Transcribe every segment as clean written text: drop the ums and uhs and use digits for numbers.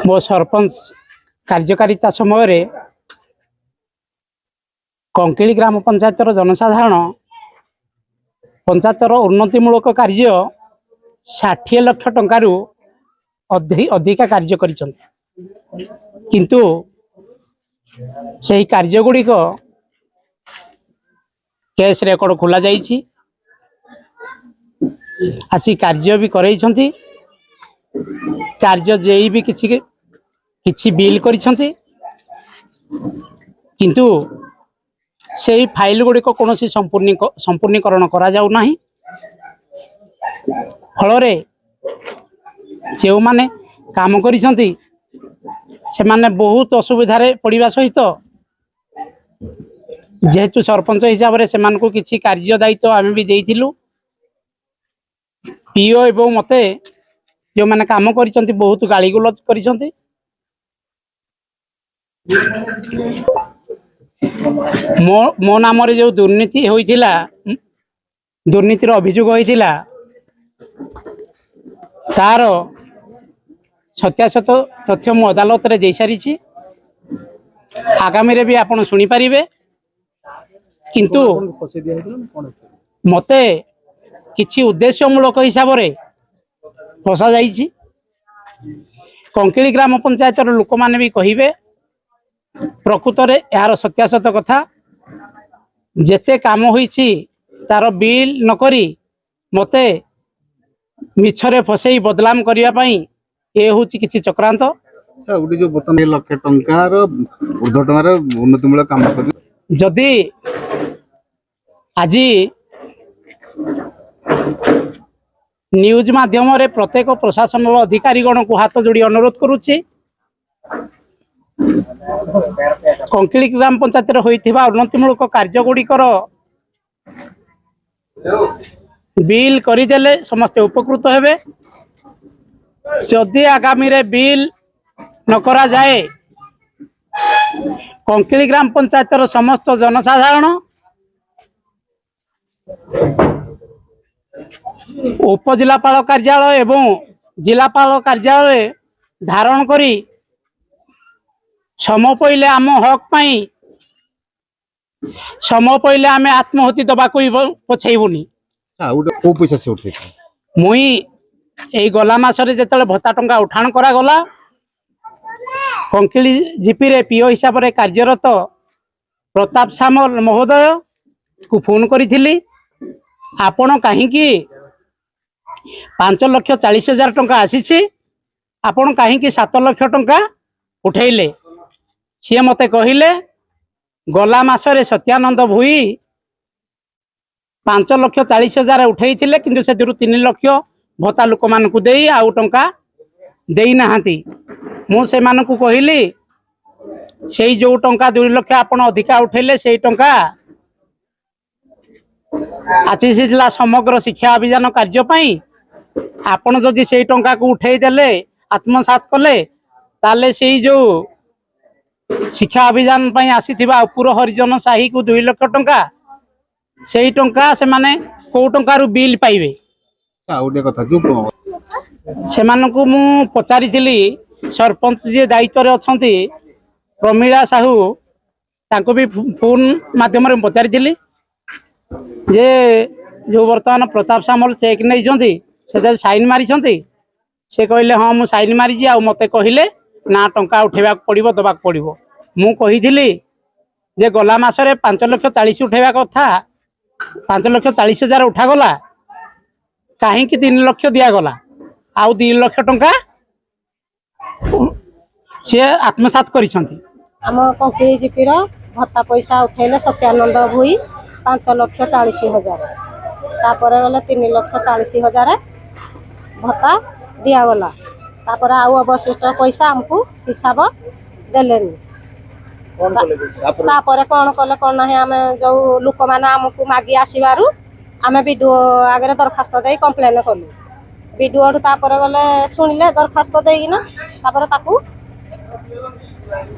मो सरपंच कार्यकारिता समय कंकिली ग्राम पंचायतर जनसाधारण पंचायतर उन्नतिमूलक कार्य 60 लाख टंकारु अधिका कार्य किंतु सही कार्य गुड़िक केस रेकर्ड खोल आसी कार्य भी करैछंती कार्य जेई भी किछि बिल करिछंती किंतु सेही फाइल गुड़िक कौन संपूर्णीकरण करा जाउ नाही फलरे जो माने काम करिछंती से माने बहुत असुविधा रे पड़िबा सहित जेहेतु सरपंच हिसाब रे सेमान को किछि कार्य दायित्व आमे भी देइथिलु पीओ एवं मते जो माने काम करिछंती बहुत गाली गुलज करिछंती मो नाम रे जो दुर्नीति होइथिला दुर्नीतिर अभियोग होइथिला तार सत्यासत तथ्य मु अदालत रे दे सारिछि आगामी रे भी आपण सुनी परिबे किंतु मते किछि उद्देश्यमूलक हिसाब रे फसा जाइछि कंकिली ग्राम पंचायतर लोक माने भी कहिबे प्रकृत रे यार सत्यासत कथा जेते काम होइछि तार बिल न करी मते मिछरे फसई बदलाम करिया पई ए होछि किछि चक्रांत उडी जो बर्तन 1 लाख टंकार ऊर्ध्व टंकार उन्नतिमूलक काम कर जदि आज न्यूज माध्यम रे प्रत्येक प्रशासन अधिकारी गण को हाथ जोड़ी अनुरोध करुछि कंकिली ग्राम पंचायत रे होइथिबा उन्नतिमूलक कार्य गुड़िकर बिल करिदेले समस्त उपकृत हेबे जदि आगामी रे बिल न करा जाए कंकिली ग्राम पंचायतर समस्त जनसाधारण उपजिलापाल कार्यालय एवं जिलापाल कार्यालय धारण करी सम पइले आम हक पाई सम पइले आमे आत्महत्या दबाको पछाइबुनी मुई एई गला मासरे जेतले भत्ता टंका उठाण करा गला कंकिली जीपी रे पीओ हिसाब रे कार्यरत प्रताप सामल महोदय को फोन करी आपण कहीं 5,40,000 टंका आसी आपण कहीं 7 लाख टंका उठेले सी मते कहले गला मासरे सत्यानंद भुई 5,40,000 उठे किंतु से 3 लाख भत्ता लोक मान को दे आउ टंका देई नाहांती मु से मान को कहली से जो टंका 2 लाख आपण अधिका उठेले से टंका आसीला समग्र शिक्षा अभियान कार्य पाई आपण जदि से टंका को उठे देले आत्मसात कले ताले से जो शिक्षा अभियान पाई आसीथिबा उपुर हरिजन साही को 2 लाख टंका से टंका से माने को टंका रु बिल पाइबे से मान को मु पचारि सरपंच जी दायित्व रे अछंती प्रमीला साहू तांको भी फोन माध्यम रे पचारि जे जो वर्तमान प्रताप सामल चेक नहीं से साइन मारी से कहले हाँ मु साइन मारी आ मते कहले ना टंका उठेबा पड़िबो दबा पड़िबो मु कहिथिली जे गला मासरे 5,40,000 उठेबा कथा 5,40,000 उठा गला कहीं 3 लाख दिया गला आउ 2 लाख टंका से आत्मसात करिसंती हम कंकिली जीपी रो भत्ता पैसा उठेले सत्यानंद भुई 5,40,000 तापर गले 3,40,000 भत्ता दिया गला तापर आउ अवशिष्ट पैसा हमको हिसाब देलेनी तापर कौन कले कौन ना आम जो लोक मैंने आमको मागी आसबारू आम विडीओ आगे दरखास्त दे कम्प्लेन कलु विडीओ तापर गले शुणिले दरखास्त देना तापर ताकू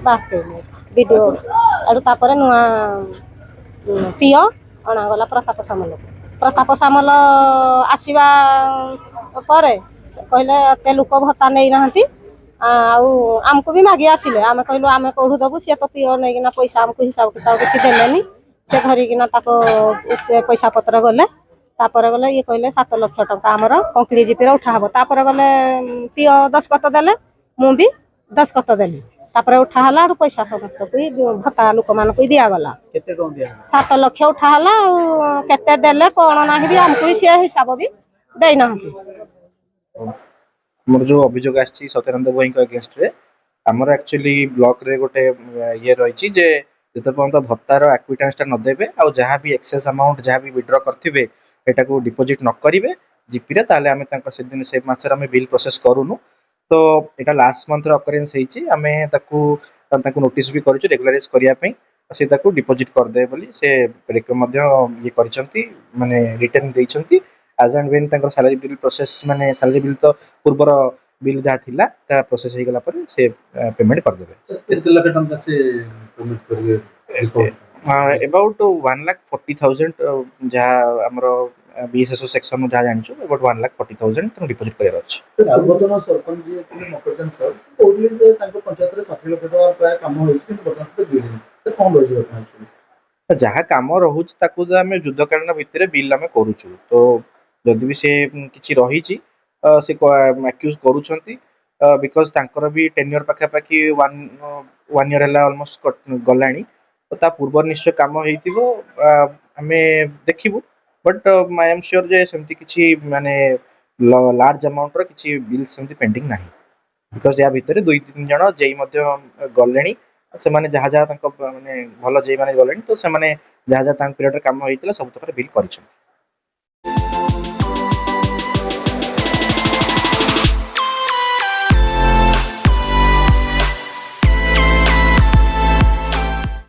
बाहर विडीओ एडू तापर नुआ पीओ अणागला प्रताप सामल आसवा कहले एत लोक भत्ता नहीं ना ଆଉ ଆମକୁ ବି ମାଗି ଆସିଲେ ଆମେ କହିଲୁ ଆମେ କୋଉଠୁ ଦବୁ ସିଏ ତ ପିଓ ନେଇକିନା ପଇସା ଆମକୁ ହିସାବ କିତାବ କିଛି ଦେଲେନି ସେ ଧରିକିନା ତାକୁ ସେ ପଇସା ପତ୍ର ଗଲେ ତାପରେ ଗଲେ ଇଏ କହିଲେ 7 ଲକ୍ଷ ଟଙ୍କା ଆମର କଙ୍କିଳି ଜିପିରେ ଉଠା ହବ ତାପରେ ଗଲେ ପିଓ ଦସ୍ତଖତ ଦେଲେ ମୁଁ ବି ଦସ୍ତଖତ ଦେଲି ତାପରେ ଉଠା ହେଲା ଆଠୁ ପଇସା ସମସ୍ତଙ୍କୁ ଭତ୍ତା ଲୋକମାନଙ୍କୁ ଦିଆଗଲା 7 ଲକ୍ଷ ଉଠା ହେଲା ଆଉ କେତେ ଦେଲେ କଣ ନାହିଁ ବି ଆମକୁ ବି ସିଏ ହିସାବ ବି ଦେଇନାହାନ୍ତି। ଆମର ଯୋଉ ଅଭିଯୋଗ ଆସିଛି ସତ୍ୟାନନ୍ଦ ଭୋଇଙ୍କ ଏଗେନଷ୍ଟରେ ଆମର ଆକ୍ଚୁଆଲି ବ୍ଲକରେ ଗୋଟେ ଇଏ ରହିଛି ଯେ ଯେତେ ପର୍ଯ୍ୟନ୍ତ ଭତ୍ତାର ଆକ୍ୱିଟାନ୍ସଟା ନ ଦେବେ ଆଉ ଯାହା ବି ଏକ୍ସେସ୍ ଆମାଉଣ୍ଟ ଯାହା ବି ୱିଡ୍ର କରିଥିବେ ଏଟାକୁ ଡିପୋଜିଟ୍ ନ କରିବେ ଜିପିରେ ତାହେଲେ ଆମେ ତାଙ୍କ ସେଦିନ ସେ ମାସରେ ଆମେ ବିଲ୍ ପ୍ରୋସେସ୍ କରୁନୁ। ତ ଏଇଟା ଲାଷ୍ଟ ମନ୍ଥରେ ଅକରେନ୍ସ ହେଇଛି ଆମେ ତାଙ୍କୁ ନୋଟିସ୍ ବି କରିଛୁ ରେଗୁଲାରାଇଜ୍ କରିବା ପାଇଁ ସେ ତାକୁ ଡିପୋଜିଟ୍ କରିଦେବେ ବୋଲି ସେ ମଧ୍ୟ ଇଏ କରିଛନ୍ତି ମାନେ ରିଟର୍ନ ଦେଇଛନ୍ତି ଆଜ୍ ଆଣ୍ଡ ୱେନ୍ ତାଙ୍କର ସାଲାରୀ ବିଲ୍ ପ୍ରୋସେସ୍ ମାନେ ସାଲାରୀ ବିଲ୍ ତ ପୂର୍ବର ବିଲ୍ ଯାହା ଥିଲା ତାହା ପ୍ରୋସେସ୍ ହେଇଗଲା ପରେ ସେ ପେମେଣ୍ଟ କରିଦେବେ। କେତେ ଲକ୍ଷ ଟଙ୍କା ସେ ପେମେଣ୍ଟ କରିବେ? ଏବାଉଟ୍ 1,40,000 ଯାହା ଆମର ବିଏସ୍ଏସ୍ଓ ସେକ୍ସନ ଯାହା ଜାଣିଛୁ ଏବାଉଟ୍ 1,40,000 ତାଙ୍କୁ ଡିପୋଜିଟ୍ କରିବାର ଅଛି। ପୂର୍ବତନ ସରପଞ୍ଚ ଯିଏ ଥିଲେ ମକରଚାନ୍ଦ ସାହୁ କହୁଥିଲେ ଯେ ତାଙ୍କ ପଞ୍ଚାୟତରେ 60 ଲକ୍ଷ ଟଙ୍କା ପ୍ରାୟ କାମ ହୋଇଛି କିନ୍ତୁ ବର୍ତ୍ତମାନ ସୁଦ୍ଧା ଦିଆହେଇନି କଣ ରହିଛି ବର୍ତ୍ତମାନ? ଯାହା କାମ ରହୁଛି ତାକୁ ତ ଆମେ ଯୁଦ୍ଧକାଳୀନ ଭିତରେ ବିଲ୍ ଆମେ କରୁଛୁ ତ ଯଦି ବି ସେ କିଛି ରହିଛି ସେ ଆକ୍ୟୁଜ୍ କରୁଛନ୍ତି ବିକଜ ତାଙ୍କର ବି ଟେନ୍ୟୁର ପାଖାପାଖି ୱାନ୍ ଇୟର ହେଲା ଅଲମୋଷ୍ଟ ଗଲାଣି ତ ତା ପୂର୍ବରୁ ନିଶ୍ଚୟ କାମ ହେଇଥିବ ଆମେ ଦେଖିବୁ ବଟ୍ ଆଇ ଏମ୍ ସିଓର ଯେ ସେମିତି କିଛି ମାନେ ଲାର୍ଜ ଆମାଉଣ୍ଟର କିଛି ବିଲ୍ ସେମିତି ପେଣ୍ଡିଂ ନାହିଁ ବିକଜ ୟା ଭିତରେ 2-3 ଜଣ ଜେଇ ମଧ୍ୟ ଗଲେଣି ସେମାନେ ଯାହା ଯାହା ତାଙ୍କ ମାନେ ଭଲ ଜେଇ ମାନେ ଗଲେଣି ତ ସେମାନେ ଯାହା ଯାହା ତାଙ୍କ ପିରିୟଡ଼ରେ କାମ ହେଇଥିଲା ସବୁ ତକରେ ବିଲ୍ କରିଛନ୍ତି।